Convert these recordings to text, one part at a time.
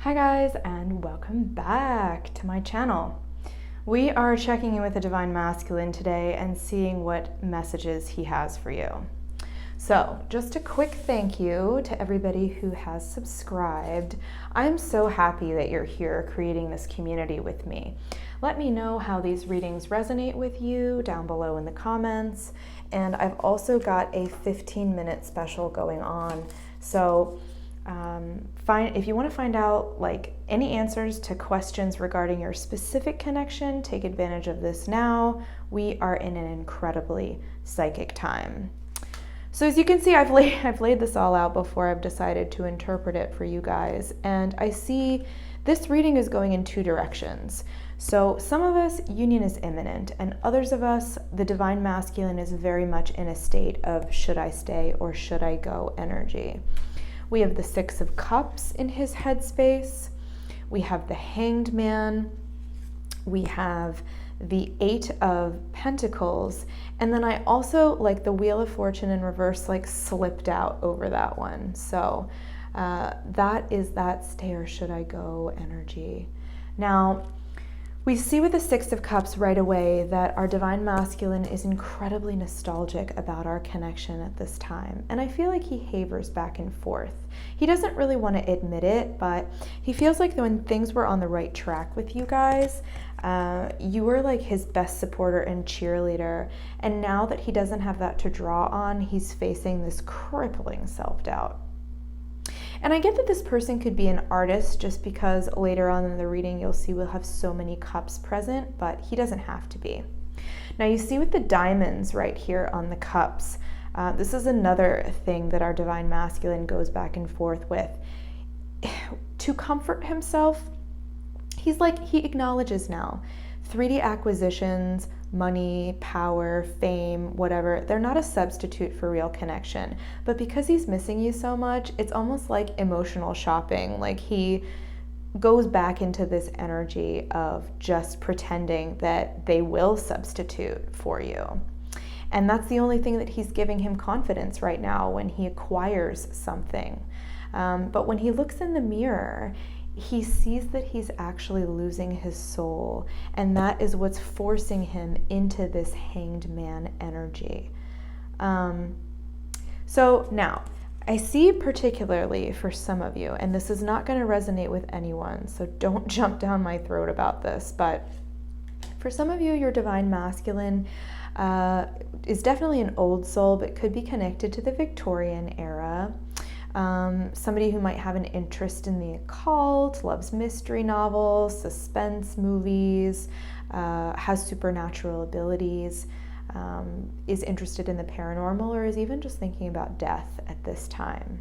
Hi guys, and welcome back to my channel. We are checking in with the Divine Masculine today and seeing what messages he has for you. So just a quick thank you to everybody who has subscribed. I'm so happy that you're here creating this community with me. Let me know how these readings resonate with you down below in the comments. And I've also got a 15-minute special going on. So if you want to find out like any answers to questions regarding your specific connection, take advantage of this now. We are in an incredibly psychic time. So as you can see, I've laid this all out before I've decided to interpret it for you guys. And I see this reading is going in two directions. So some of us, union is imminent, and others of us, the Divine Masculine is very much in a state of should I stay or should I go energy. We have the Six of Cups in his headspace. We have the Hanged Man. We have the Eight of Pentacles. And then I also, like the Wheel of Fortune in reverse, like slipped out over that one. So that is that stay or should I go energy. Now, we see with the Six of Cups right away that our Divine Masculine is incredibly nostalgic about our connection at this time. And I feel like he havers back and forth. He doesn't really want to admit it, but he feels like when things were on the right track with you guys, you were like his best supporter and cheerleader. And now that he doesn't have that to draw on, he's facing this crippling self-doubt. And I get that this person could be an artist just because later on in the reading you'll see we'll have so many cups present, but he doesn't have to be. Now you see with the diamonds right here on the cups, this is another thing that our Divine Masculine goes back and forth with. To comfort himself, he acknowledges now 3D acquisitions, money, power, fame, whatever, they're not a substitute for real connection. But because he's missing you so much, it's almost like emotional shopping. Like he goes back into this energy of just pretending that they will substitute for you. And that's the only thing that he's giving him confidence right now when he acquires something. But when he looks in the mirror, he sees that he's actually losing his soul, and that is what's forcing him into this Hanged Man energy. So now, I see particularly for some of you, and this is not going to resonate with anyone, so don't jump down my throat about this, but for some of you, your Divine Masculine is definitely an old soul, but could be connected to the Victorian era. Somebody who might have an interest in the occult, loves mystery novels, suspense movies, has supernatural abilities, is interested in the paranormal, or is even just thinking about death at this time.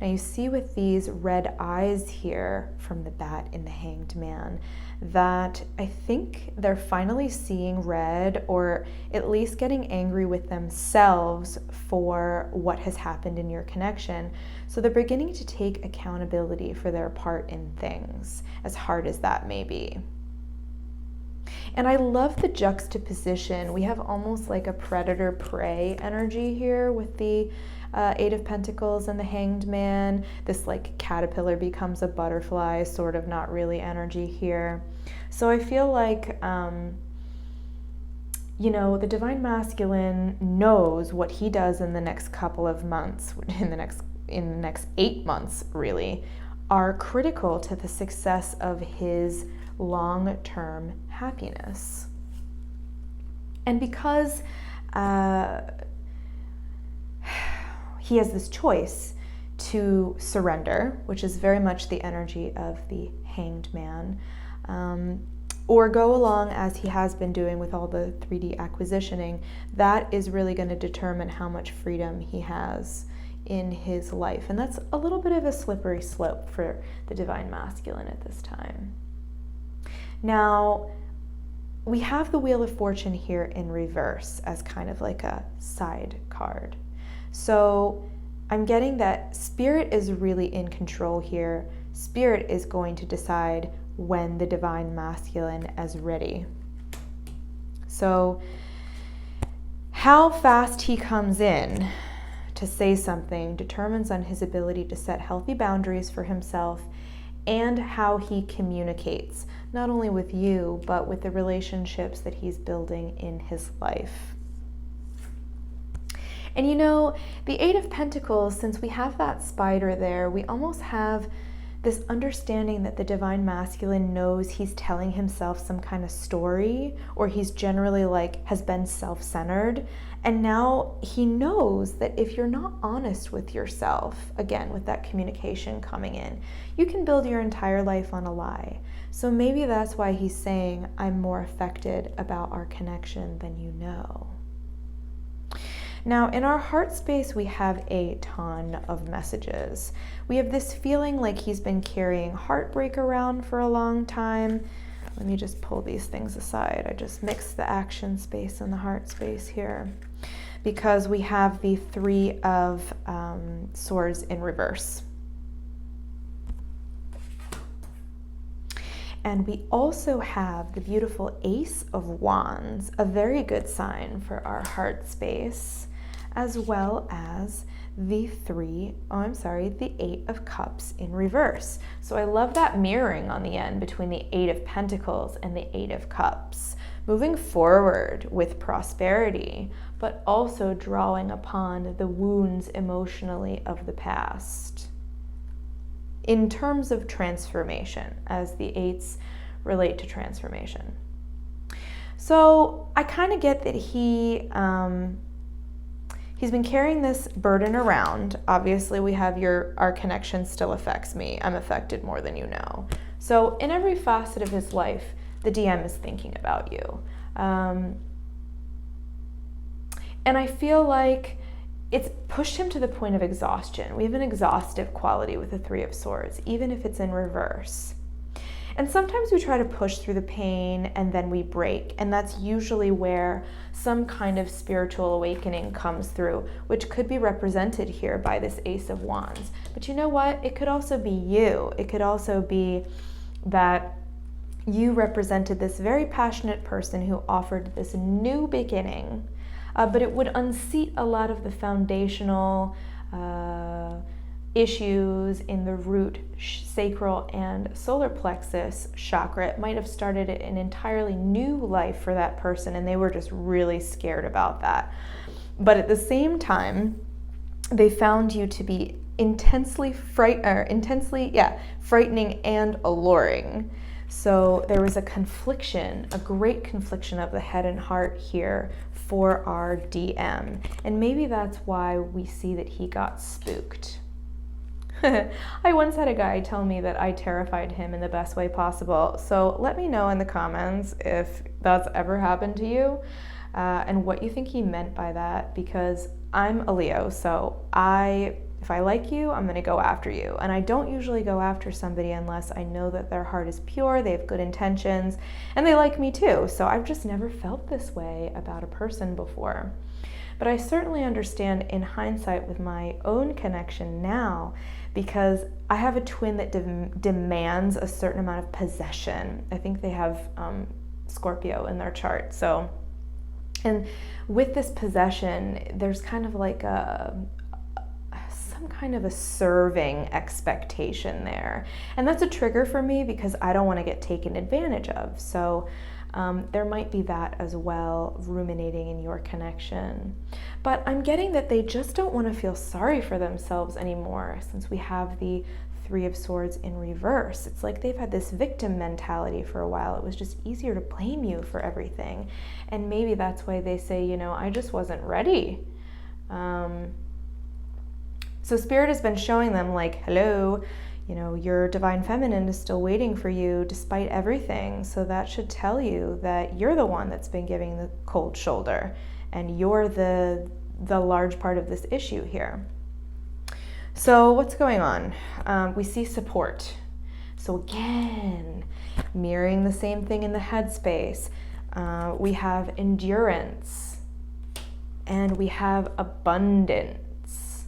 Now you see with these red eyes here from the bat in the Hanged Man that I think they're finally seeing red, or at least getting angry with themselves for what has happened in your connection. So they're beginning to take accountability for their part in things, as hard as that may be. And I love the juxtaposition. We have almost like a predator-prey energy here with the Eight of Pentacles and the Hanged Man. This like caterpillar becomes a butterfly, sort of not really energy here. So I feel like, you know, the Divine Masculine knows what he does in the next couple of months, in the next 8 months really, are critical to the success of his long-term happiness. And because he has this choice to surrender, which is very much the energy of the Hanged Man, or go along as he has been doing with all the 3D acquisitioning, that is really going to determine how much freedom he has in his life. And that's a little bit of a slippery slope for the Divine Masculine at this time. Now, we have the Wheel of Fortune here in reverse as kind of like a side card. So I'm getting that Spirit is really in control here. Spirit is going to decide when the Divine Masculine is ready. So how fast he comes in to say something determines on his ability to set healthy boundaries for himself and how he communicates, not only with you, but with the relationships that he's building in his life. And you know, the Eight of Pentacles, since we have that spider there, we almost have this understanding that the divine masculine knows he's telling himself some kind of story, or he's generally has been self-centered. And now he knows that if you're not honest with yourself, again, with that communication coming in, you can build your entire life on a lie. So maybe that's why he's saying, I'm more affected about our connection than you know. Now, in our heart space, we have a ton of messages. We have this feeling like he's been carrying heartbreak around for a long time. Let me just pull these things aside. I just mixed the action space and the heart space here, because we have the Three of Swords in reverse. And we also have the beautiful Ace of Wands, a very good sign for our heart space, as well as the Eight of Cups in reverse. So I love that mirroring on the end between the Eight of Pentacles and the Eight of Cups, moving forward with prosperity, but also drawing upon the wounds emotionally of the past. In terms of transformation, as the eights relate to transformation. So I kind of get that he's been carrying this burden around. Obviously, we have our connection still affects me. I'm affected more than you know. So in every facet of his life, the DM is thinking about you. And I feel like it's pushed him to the point of exhaustion. We have an exhaustive quality with the Three of Swords, even if it's in reverse. And sometimes we try to push through the pain and then we break. And that's usually where some kind of spiritual awakening comes through, which could be represented here by this Ace of Wands. But you know what? It could also be you. It could also be that you represented this very passionate person who offered this new beginning. But it would unseat a lot of the foundational issues in the root, sacral, and solar plexus chakra. It might have started an entirely new life for that person, and they were just really scared about that. But at the same time, they found you to be intensely frightening and alluring. So there was a confliction, a great confliction of the head and heart here for our DM. And maybe that's why we see that he got spooked. I once had a guy tell me that I terrified him in the best way possible. So let me know in the comments if that's ever happened to you and what you think he meant by that, because I'm a Leo, so if I like you, I'm going to go after you. And I don't usually go after somebody unless I know that their heart is pure, they have good intentions, and they like me too. So I've just never felt this way about a person before. But I certainly understand in hindsight with my own connection now, because I have a twin that demands a certain amount of possession. I think they have Scorpio in their chart. So, and with this possession, there's kind of like some kind of a serving expectation there. And that's a trigger for me because I don't want to get taken advantage of. So there might be that as well, ruminating in your connection. But I'm getting that they just don't want to feel sorry for themselves anymore, since we have the Three of Swords in reverse. It's like they've had this victim mentality for a while. It was just easier to blame you for everything. And maybe that's why they say, I just wasn't ready. So Spirit has been showing them hello, your divine feminine is still waiting for you despite everything. So that should tell you that you're the one that's been giving the cold shoulder, and you're the large part of this issue here. So what's going on? We see support. So again, mirroring the same thing in the headspace. We have endurance, and we have abundance.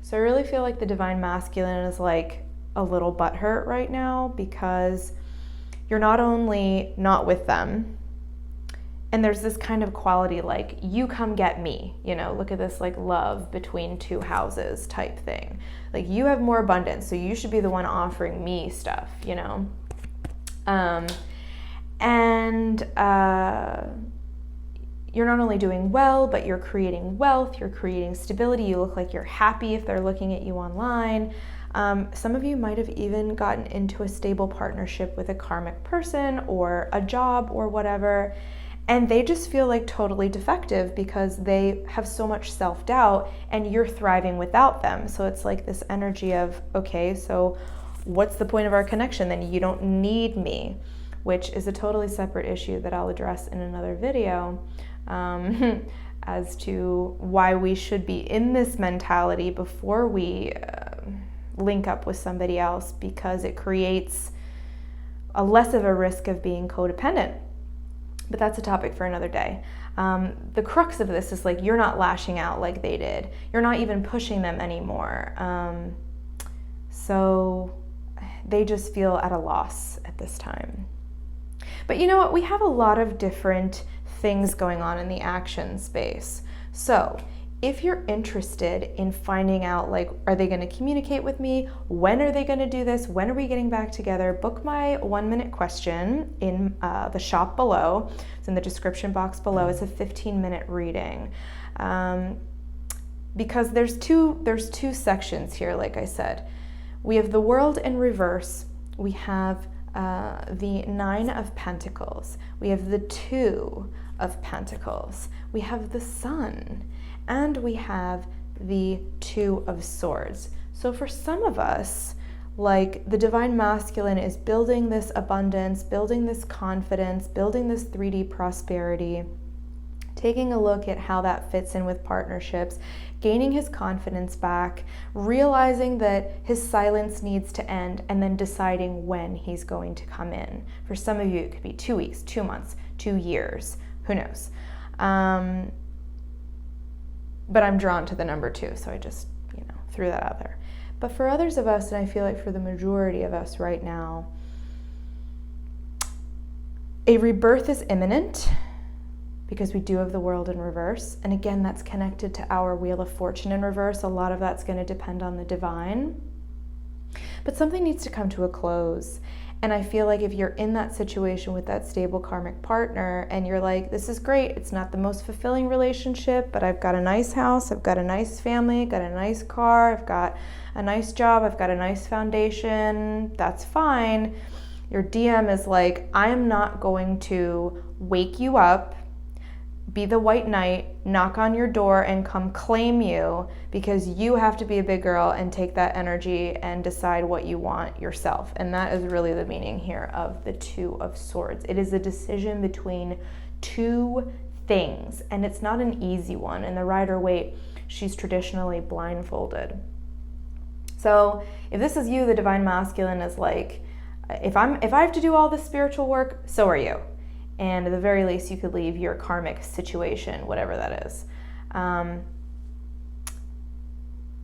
So I really feel like the divine masculine is a little butthurt right now, because you're not only not with them, And there's this kind of quality like, you come get me, you know, look at this like love between two houses type thing. Like, you have more abundance, so you should be the one offering me stuff, you know? You're not only doing well, but you're creating wealth, you're creating stability, you look like you're happy if they're looking at you online. Some of you might have even gotten into a stable partnership with a karmic person or a job or whatever, and they just feel like totally defective because they have so much self-doubt and you're thriving without them. So it's like this energy of, okay, so what's the point of our connection then? You don't need me, which is a totally separate issue that I'll address in another video, as to why we should be in this mentality before we link up with somebody else, because it creates a less of a risk of being codependent. But that's a topic for another day. The crux of this is like, you're not lashing out like they did. You're not even pushing them anymore. So they just feel at a loss at this time. But you know what? We have a lot of different things going on in the action space. So if you're interested in finding out, like, are they going to communicate with me? When are they going to do this? When are we getting back together? Book my 1-minute question in the shop below. It's in the description box below. It's a 15-minute reading. Because there's two sections here, like I said. We have the world in reverse. We have the 9 of Pentacles. We have the 2 of Pentacles. We have the Sun. And we have the 2 of Swords. So for some of us, like, the Divine Masculine is building this abundance, building this confidence, building this 3D prosperity, taking a look at how that fits in with partnerships, gaining his confidence back, realizing that his silence needs to end, and then deciding when he's going to come in. For some of you, it could be 2 weeks, 2 months, 2 years, who knows? But I'm drawn to the number 2, so I just, threw that out there. But for others of us, and I feel like for the majority of us right now, a rebirth is imminent, because we do have the world in reverse. And again, that's connected to our Wheel of Fortune in reverse. A lot of that's going to depend on the divine. But something needs to come to a close. And I feel like if you're in that situation with that stable karmic partner and you're like, this is great, it's not the most fulfilling relationship, but I've got a nice house, I've got a nice family, I've got a nice car, I've got a nice job, I've got a nice foundation, that's fine. Your DM is like, I am not going to wake you up, be the white knight, knock on your door and come claim you, because you have to be a big girl and take that energy and decide what you want yourself. And that is really the meaning here of the 2 of Swords. It is a decision between 2 things, and it's not an easy one. And the Rider-Waite, she's traditionally blindfolded. So if this is you, the Divine Masculine is like, if I have to do all this spiritual work, so are you. And at the very least, you could leave your karmic situation, whatever that is.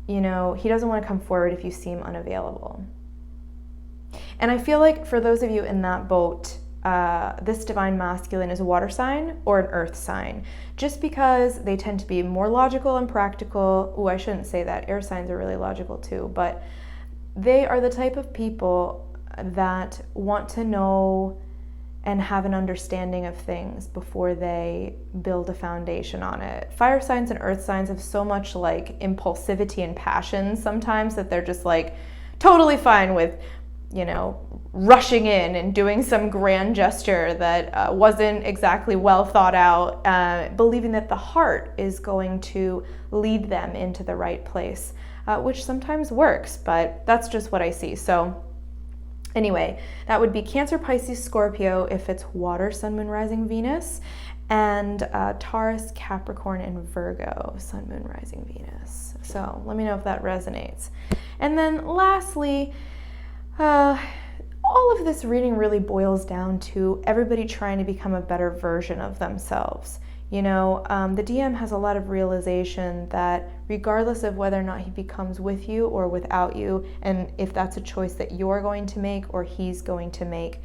He doesn't want to come forward if you seem unavailable. And I feel like for those of you in that boat, this Divine Masculine is a water sign or an earth sign, just because they tend to be more logical and practical. Oh, I shouldn't say that. Air signs are really logical too, but they are the type of people that want to know and have an understanding of things before they build a foundation on it. Fire signs and earth signs have so much like impulsivity and passion sometimes that they're just like totally fine with, rushing in and doing some grand gesture that wasn't exactly well thought out, believing that the heart is going to lead them into the right place, which sometimes works, but that's just what I see. So anyway, that would be Cancer, Pisces, Scorpio if it's water, Sun, Moon, Rising, Venus, and Taurus, Capricorn, and Virgo, Sun, Moon, Rising, Venus. So let me know if that resonates. And then lastly, all of this reading really boils down to everybody trying to become a better version of themselves. The DM has a lot of realization that regardless of whether or not he becomes with you or without you, and if that's a choice that you're going to make or he's going to make,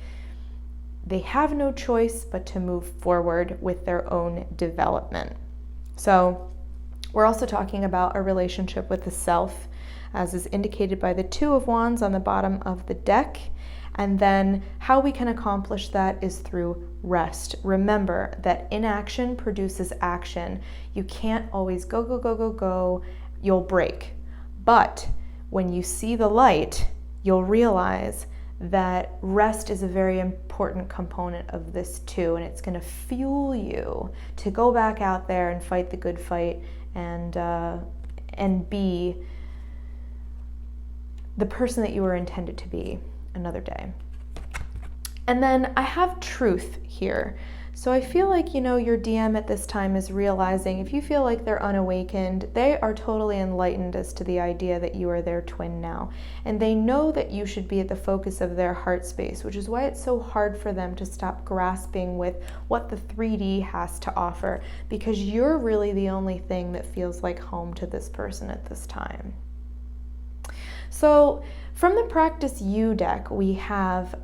they have no choice but to move forward with their own development. So we're also talking about a relationship with the self, as is indicated by the Two of Wands on the bottom of the deck. And then how we can accomplish that is through rest. Remember that inaction produces action. You can't always go, go, go, go, go. You'll break. But when you see the light, you'll realize that rest is a very important component of this too, and it's going to fuel you to go back out there and fight the good fight and be the person that you were intended to be another day. And then I have truth here. So I feel like, your DM at this time is realizing if you feel like they're unawakened, they are totally enlightened as to the idea that you are their twin now. And they know that you should be at the focus of their heart space, which is why it's so hard for them to stop grasping with what the 3D has to offer, because you're really the only thing that feels like home to this person at this time. So from the Practice You deck, we have,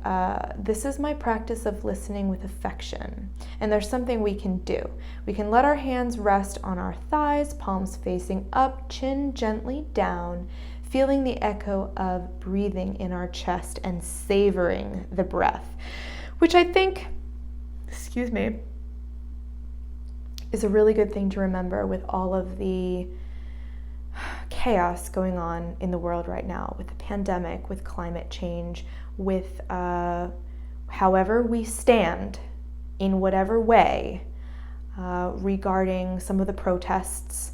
this is my practice of listening with affection. And there's something we can do. We can let our hands rest on our thighs, palms facing up, chin gently down, feeling the echo of breathing in our chest and savoring the breath, which I think, is a really good thing to remember with all of the chaos going on in the world right now, with the pandemic, with climate change, with however we stand in whatever way regarding some of the protests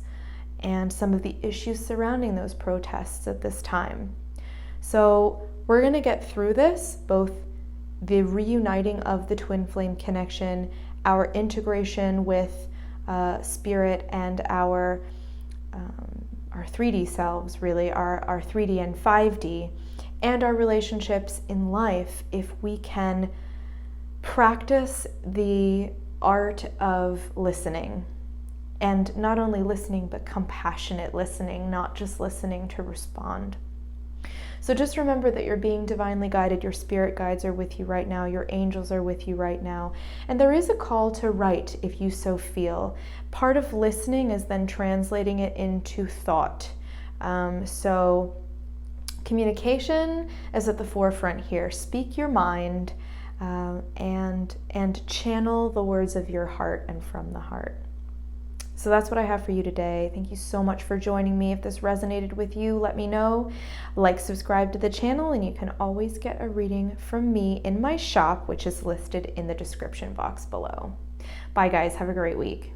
and some of the issues surrounding those protests at this time. So we're going to get through this, both the reuniting of the twin flame connection, our integration with spirit, and our 3D selves, really, our 3D and 5D, and our relationships in life, if we can practice the art of listening. And not only listening, but compassionate listening, not just listening to respond. So just remember that you're being divinely guided. Your spirit guides are with you right now. Your angels are with you right now. And there is a call to write if you so feel. Part of listening is then translating it into thought. So communication is at the forefront here. Speak your mind and channel the words of your heart and from the heart. So that's what I have for you today. Thank you so much for joining me. If this resonated with you, let me know. Like, subscribe to the channel, and you can always get a reading from me in my shop, which is listed in the description box below. Bye guys, have a great week.